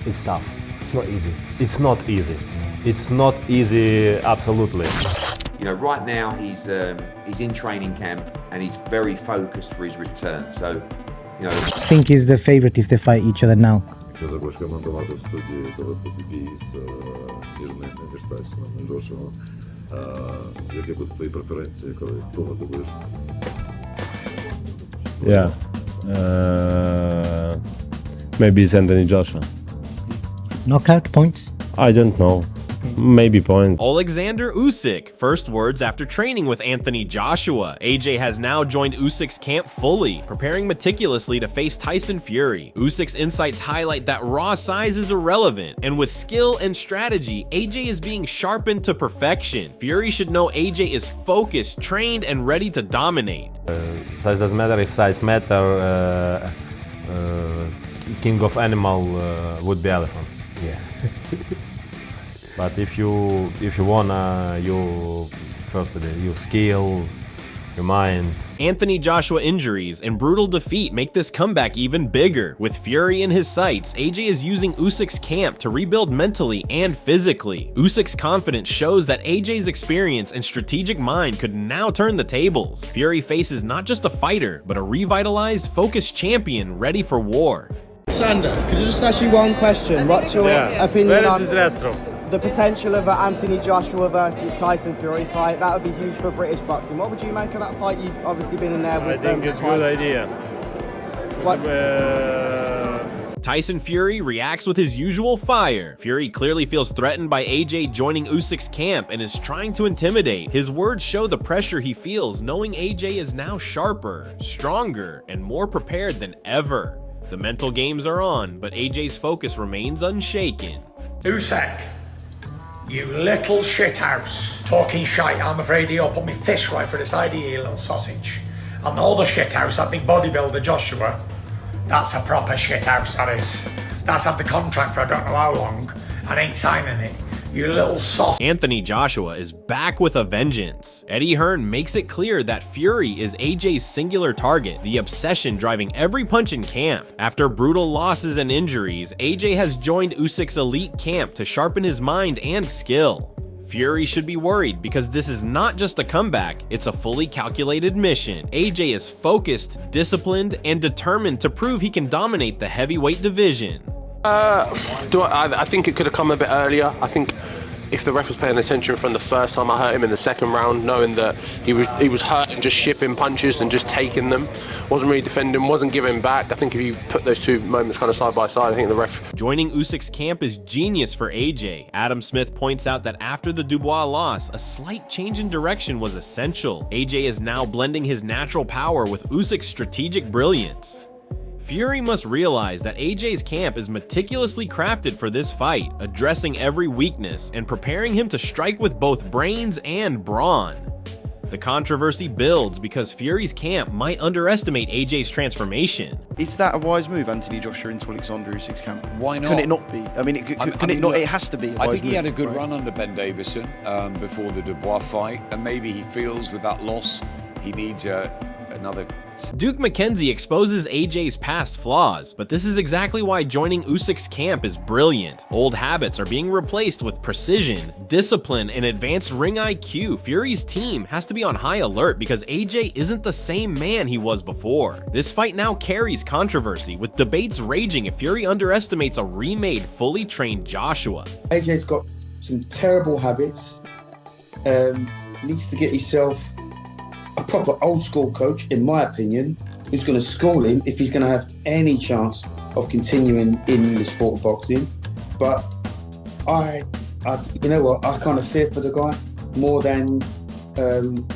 It's tough. It's not easy. It's not easy. It's not easy, absolutely. You know, right now he's in training camp and he's very focused for his return. So, you know, I think he's the favorite if they fight each other now. Якщо захочеш коментувати в студії, то виступи бій між Тайсоном і Джошуа. Які будуть твої преференції, кого ти будеш? Yeah. Maybe it's Anthony Joshua. Knockout points? I don't know. Maybe point. Oleksandr Usyk, first words after training with Anthony Joshua. AJ has now joined Usyk's camp fully, preparing meticulously to face Tyson Fury. Usyk's insights highlight that raw size is irrelevant, and with skill and strategy, AJ is being sharpened to perfection. Fury should know AJ is focused, trained, and ready to dominate. Size doesn't matter. If size matter, king of animal would be elephant. Yeah. But if you wanna, you first your skill, your mind. Anthony Joshua injuries and brutal defeat make this comeback even bigger. With Fury in his sights, AJ is using Usyk's camp to rebuild mentally and physically. Usyk's confidence shows that AJ's experience and strategic mind could now turn the tables. Fury faces not just a fighter, but a revitalized, focused champion ready for war. Alexander, could I just ask you one question? What's your opinion on the potential of an Anthony Joshua versus Tyson Fury fight? That would be huge for British boxing. What would you make of that fight? You've obviously been in there with them. I think it's a good idea. What? Tyson Fury reacts with his usual fire. Fury clearly feels threatened by AJ joining Usyk's camp and is trying to intimidate. His words show the pressure he feels, knowing AJ is now sharper, stronger, and more prepared than ever. The mental games are on, but AJ's focus remains unshaken. Usyk, you little shithouse. Talking shite, I'm afraid he'll put me fist right for this idea, you little sausage. And all the shithouse, that big bodybuilder Joshua, that's a proper shithouse, that is. That's had the contract for I don't know how long, and ain't signing it. You little sauce. Anthony Joshua is back with a vengeance. Eddie Hearn makes it clear that Fury is AJ's singular target, the obsession driving every punch in camp. After brutal losses and injuries, AJ has joined Usyk's elite camp to sharpen his mind and skill. Fury should be worried because this is not just a comeback, it's a fully calculated mission. AJ is focused, disciplined, and determined to prove he can dominate the heavyweight division. I think it could have come a bit earlier. I think if the ref was paying attention from the first time I hurt him in the second round, knowing that he was hurt and just shipping punches and just taking them, wasn't really defending, wasn't giving back. I think if you put those two moments kind of side by side, I think the ref... Joining Usyk's camp is genius for AJ. Adam Smith points out that after the Dubois loss, a slight change in direction was essential. AJ is now blending his natural power with Usyk's strategic brilliance. Fury must realize that AJ's camp is meticulously crafted for this fight, addressing every weakness and preparing him to strike with both brains and brawn. The controversy builds because Fury's camp might underestimate AJ's transformation. Is that a wise move, Anthony Joshua into Oleksandr Usyk's camp? Why not? Can it not be? I mean, it has to be. I think he had a good run under Ben Davison before the Dubois fight, and maybe he feels with that loss he needs another. Duke McKenzie exposes AJ's past flaws, but this is exactly why joining Usyk's camp is brilliant. Old habits are being replaced with precision, discipline, and advanced ring IQ. Fury's team has to be on high alert because AJ isn't the same man he was before. This fight now carries controversy, with debates raging if Fury underestimates a remade, fully trained Joshua. AJ's got some terrible habits, needs to get himself a proper old school coach, in my opinion, who's going to school him if he's going to have any chance of continuing in the sport of boxing. But you know what, I kind of fear for the guy more than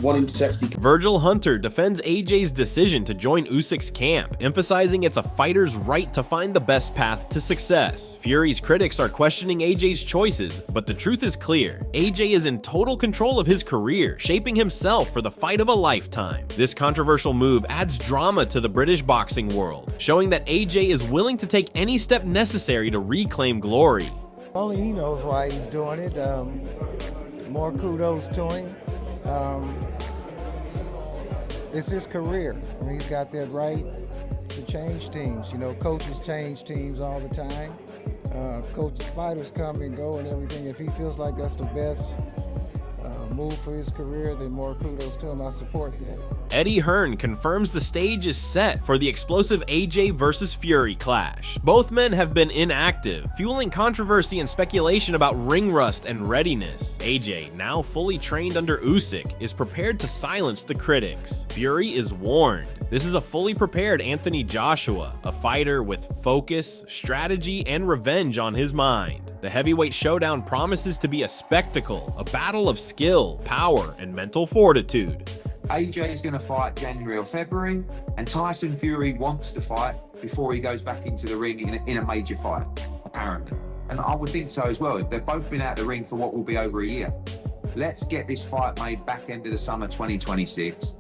wanting to actually... Virgil Hunter defends AJ's decision to join Usyk's camp, emphasizing it's a fighter's right to find the best path to success. Fury's critics are questioning AJ's choices, but the truth is clear. AJ is in total control of his career, shaping himself for the fight of a lifetime. This controversial move adds drama to the British boxing world, showing that AJ is willing to take any step necessary to reclaim glory. Only he knows why he's doing it. More kudos to him. It's his career. I mean, he's got that right to change teams. You know, coaches change teams all the time. Coach, fighters come and go and everything. If he feels like that's the best move for his career, then more kudos to him. I support that. Eddie Hearn confirms the stage is set for the explosive AJ versus Fury clash. Both men have been inactive, fueling controversy and speculation about ring rust and readiness. AJ, now fully trained under Usyk, is prepared to silence the critics. Fury is warned. This is a fully prepared Anthony Joshua, a fighter with focus, strategy, and revenge on his mind. The heavyweight showdown promises to be a spectacle, a battle of skill, power, and mental fortitude. AJ is going to fight January or February, and Tyson Fury wants to fight before he goes back into the ring in a major fight, apparently. And I would think so as well. They've both been out of the ring for what will be over a year. Let's get this fight made back end of the summer 2026.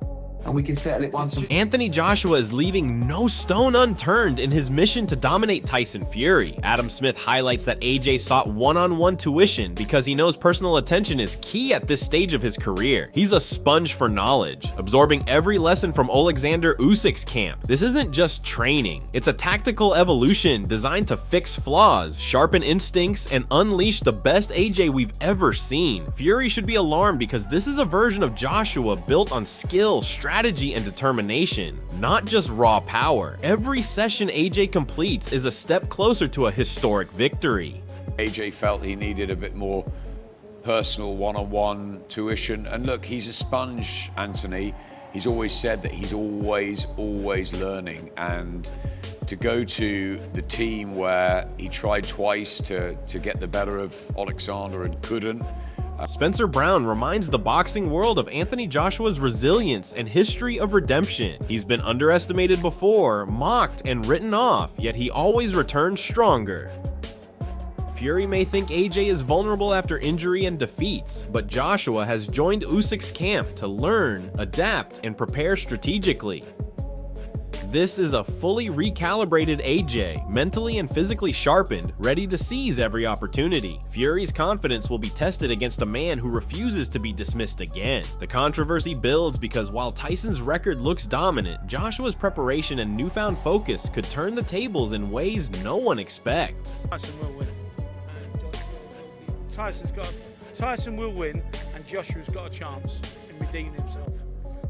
And we can settle it once and Anthony Joshua is leaving no stone unturned in his mission to dominate Tyson Fury. Adam Smith highlights that AJ sought one-on-one tuition because he knows personal attention is key at this stage of his career. He's a sponge for knowledge, absorbing every lesson from Oleksandr Usyk's camp. This isn't just training, it's a tactical evolution designed to fix flaws, sharpen instincts, and unleash the best AJ we've ever seen. Fury should be alarmed because this is a version of Joshua built on skill, strategy, and determination, not just raw power. Every session AJ completes is a step closer to a historic victory. AJ felt he needed a bit more personal one-on-one tuition. And look, he's a sponge, Anthony. He's always said that he's always learning. And to go to the team where he tried twice to get the better of Oleksandr and couldn't. Spencer Brown reminds the boxing world of Anthony Joshua's resilience and history of redemption. He's been underestimated before, mocked, and written off, yet he always returns stronger. Fury may think AJ is vulnerable after injury and defeats, but Joshua has joined Usyk's camp to learn, adapt, and prepare strategically. This is a fully recalibrated AJ, mentally and physically sharpened, ready to seize every opportunity. Fury's confidence will be tested against a man who refuses to be dismissed again. The controversy builds because while Tyson's record looks dominant, Joshua's preparation and newfound focus could turn the tables in ways no one expects. Tyson will win. Tyson will win, and Joshua's got a chance in redeeming himself.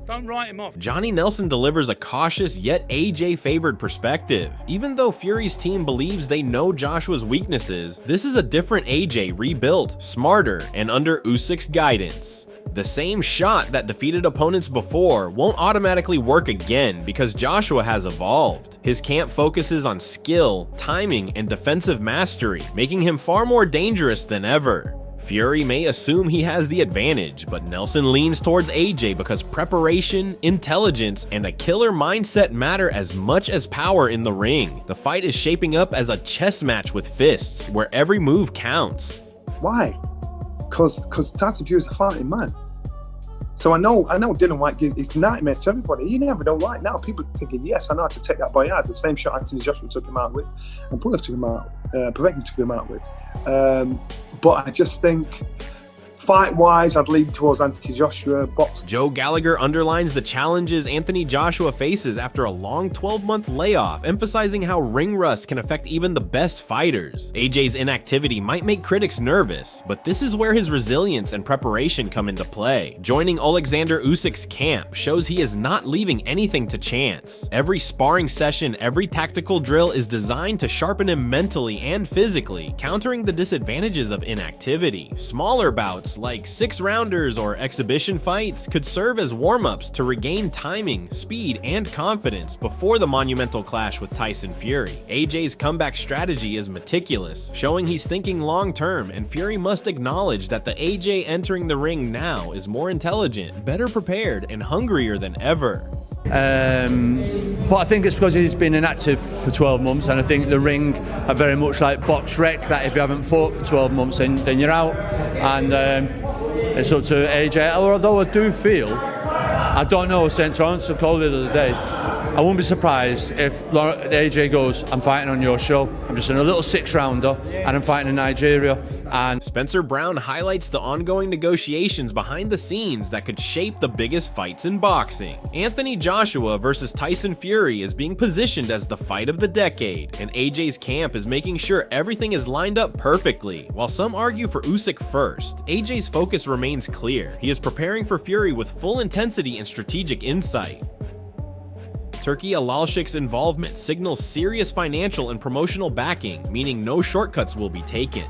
Don't write him off. Johnny Nelson delivers a cautious yet AJ-favored perspective. Even though Fury's team believes they know Joshua's weaknesses, this is a different AJ rebuilt, smarter, and under Usyk's guidance. The same shot that defeated opponents before won't automatically work again because Joshua has evolved. His camp focuses on skill, timing, and defensive mastery, making him far more dangerous than ever. Fury may assume he has the advantage, but Nelson leans towards AJ because preparation, intelligence, and a killer mindset matter as much as power in the ring. The fight is shaping up as a chess match with fists, where every move counts. Why? Because Tyson Fury is a fighting man. So I know Dylan White is nightmares to everybody. You never know. Right now, people are thinking, yes, I know how to take that boy out. It's the same shot Anthony Joshua took him out with, and Pulev took him out, Povetkin took him out with. But I just think, fight-wise, I'd lean towards Anthony Joshua. Joe Gallagher underlines the challenges Anthony Joshua faces after a long 12-month layoff, emphasizing how ring rust can affect even the best fighters. AJ's inactivity might make critics nervous, but this is where his resilience and preparation come into play. Joining Oleksandr Usyk's camp shows he is not leaving anything to chance. Every sparring session, every tactical drill is designed to sharpen him mentally and physically, countering the disadvantages of inactivity. Smaller bouts like 6-rounders or exhibition fights could serve as warm-ups to regain timing, speed, and confidence before the monumental clash with Tyson Fury. AJ's comeback strategy is meticulous, showing he's thinking long-term, and Fury must acknowledge that the AJ entering the ring now is more intelligent, better prepared, and hungrier than ever. But I think it's because he's been inactive for 12 months, and I think the ring are very much like box rec, that if you haven't fought for 12 months then you're out, and it's up to AJ. Although I do feel, I don't know, St. Lawrence called it the other day, I wouldn't be surprised if AJ goes, I'm fighting on your show, I'm just in a little 6-rounder and I'm fighting in Nigeria, And Spencer Brown highlights the ongoing negotiations behind the scenes that could shape the biggest fights in boxing. Anthony Joshua versus Tyson Fury is being positioned as the fight of the decade, and AJ's camp is making sure everything is lined up perfectly. While some argue for Usyk first, AJ's focus remains clear. He is preparing for Fury with full intensity and strategic insight. Turki Alalshik's involvement signals serious financial and promotional backing, meaning no shortcuts will be taken.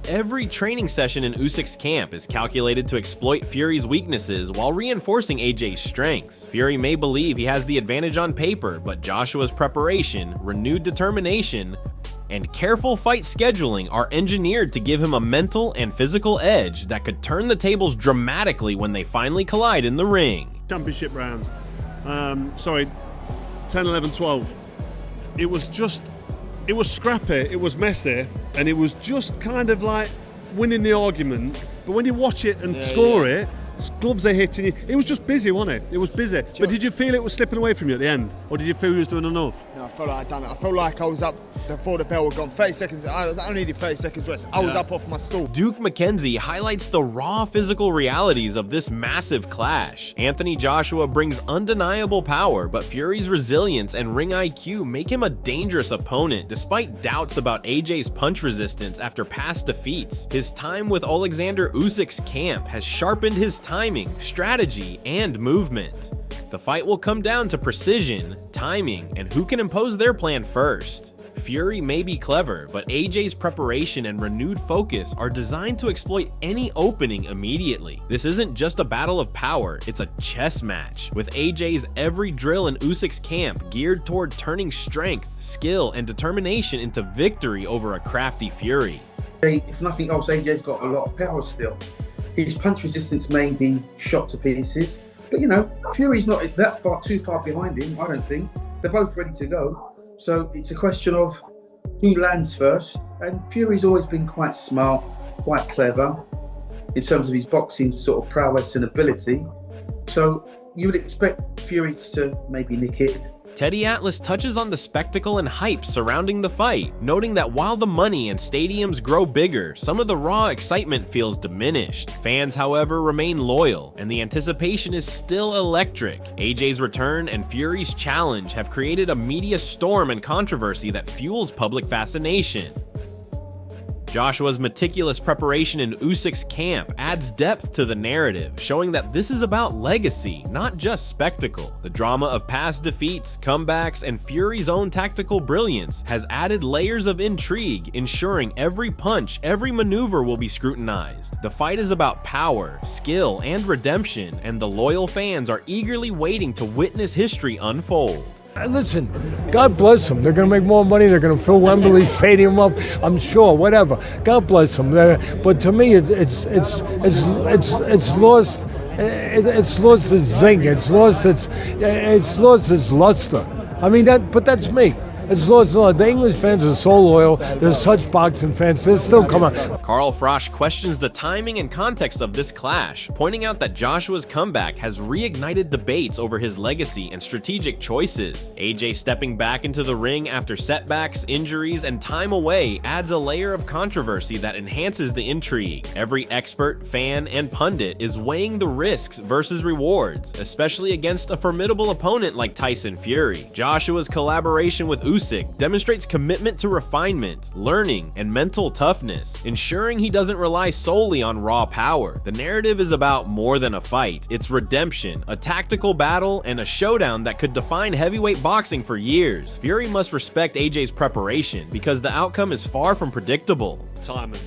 Every training session in Usyk's camp is calculated to exploit Fury's weaknesses while reinforcing AJ's strengths. Fury may believe he has the advantage on paper, but Joshua's preparation, renewed determination, and careful fight scheduling are engineered to give him a mental and physical edge that could turn the tables dramatically when they finally collide in the ring. Championship rounds, 10, 11, 12. It was scrappy, it was messy, and it was just kind of like winning the argument. But when you watch it and score it, gloves are hitting you. It was just busy, wasn't it? It was busy. But did you feel it was slipping away from you at the end? Or did you feel you was doing enough? No, I felt like I'd done it. I felt like I was up before the bell had gone. 30 seconds, I only needed 30 seconds rest. I was up off my stool. Duke McKenzie highlights the raw physical realities of this massive clash. Anthony Joshua brings undeniable power, but Fury's resilience and ring IQ make him a dangerous opponent, despite doubts about AJ's punch resistance after past defeats. His time with Oleksandr Usyk's camp has sharpened his timing, strategy, and movement. The fight will come down to precision, timing, and who can impose their plan first. Fury may be clever, but AJ's preparation and renewed focus are designed to exploit any opening immediately. This isn't just a battle of power, it's a chess match, with AJ's every drill in Usyk's camp geared toward turning strength, skill, and determination into victory over a crafty Fury. If nothing else, AJ's got a lot of power still. His punch resistance may be shot to pieces, but you know, Fury's not too far behind him, I don't think. They're both ready to go. So it's a question of who lands first, and Fury's always been quite smart, quite clever in terms of his boxing sort of prowess and ability. So you would expect Fury to maybe nick it. Teddy Atlas touches on the spectacle and hype surrounding the fight, noting that while the money and stadiums grow bigger, some of the raw excitement feels diminished. Fans, however, remain loyal, and the anticipation is still electric. AJ's return and Fury's challenge have created a media storm and controversy that fuels public fascination. Joshua's meticulous preparation in Usyk's camp adds depth to the narrative, showing that this is about legacy, not just spectacle. The drama of past defeats, comebacks, and Fury's own tactical brilliance has added layers of intrigue, ensuring every punch, every maneuver will be scrutinized. The fight is about power, skill, and redemption, and the loyal fans are eagerly waiting to witness history unfold. Listen, God bless them. They're going to make more money. They're going to fill Wembley Stadium up. I'm sure. Whatever. God bless them. But to me, it's lost. It's lost its zing. It's lost its luster. I mean but that's me. It's lost. The English fans are so loyal. They're such boxing fans. They're still coming. Carl Frosch questions the timing and context of this clash, pointing out that Joshua's comeback has reignited debates over his legacy and strategic choices. AJ stepping back into the ring after setbacks, injuries, and time away adds a layer of controversy that enhances the intrigue. Every expert, fan, and pundit is weighing the risks versus rewards, especially against a formidable opponent like Tyson Fury. Joshua's collaboration with Usyk demonstrates commitment to refinement, learning, and mental toughness, ensuring he doesn't rely solely on raw power. The narrative is about more than a fight. It's redemption, a tactical battle, and a showdown that could define heavyweight boxing for years. Fury must respect AJ's preparation because the outcome is far from predictable. Timing.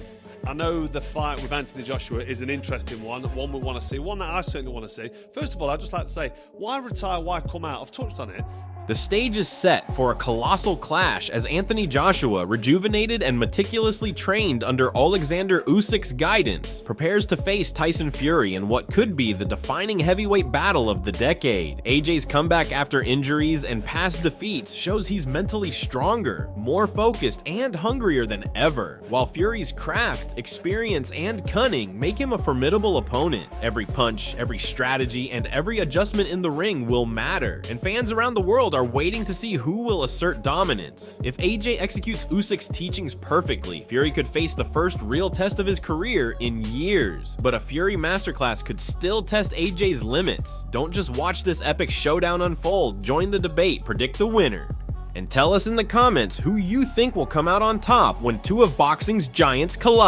I know the fight with Anthony Joshua is an interesting one we want to see, one that I certainly want to see. First of all, I'd just like to say, why retire, why come out? I've touched on it. The stage is set for a colossal clash as Anthony Joshua, rejuvenated and meticulously trained under Oleksandr Usyk's guidance, prepares to face Tyson Fury in what could be the defining heavyweight battle of the decade. AJ's comeback after injuries and past defeats shows he's mentally stronger, more focused, and hungrier than ever, while Fury's craft, experience, and cunning make him a formidable opponent. Every punch, every strategy, and every adjustment in the ring will matter, and fans around the world are waiting to see who will assert dominance. If AJ executes Usyk's teachings perfectly, Fury could face the first real test of his career in years. But a Fury masterclass could still test AJ's limits. Don't just watch this epic showdown unfold, join the debate, predict the winner. And tell us in the comments who you think will come out on top when two of boxing's giants collide.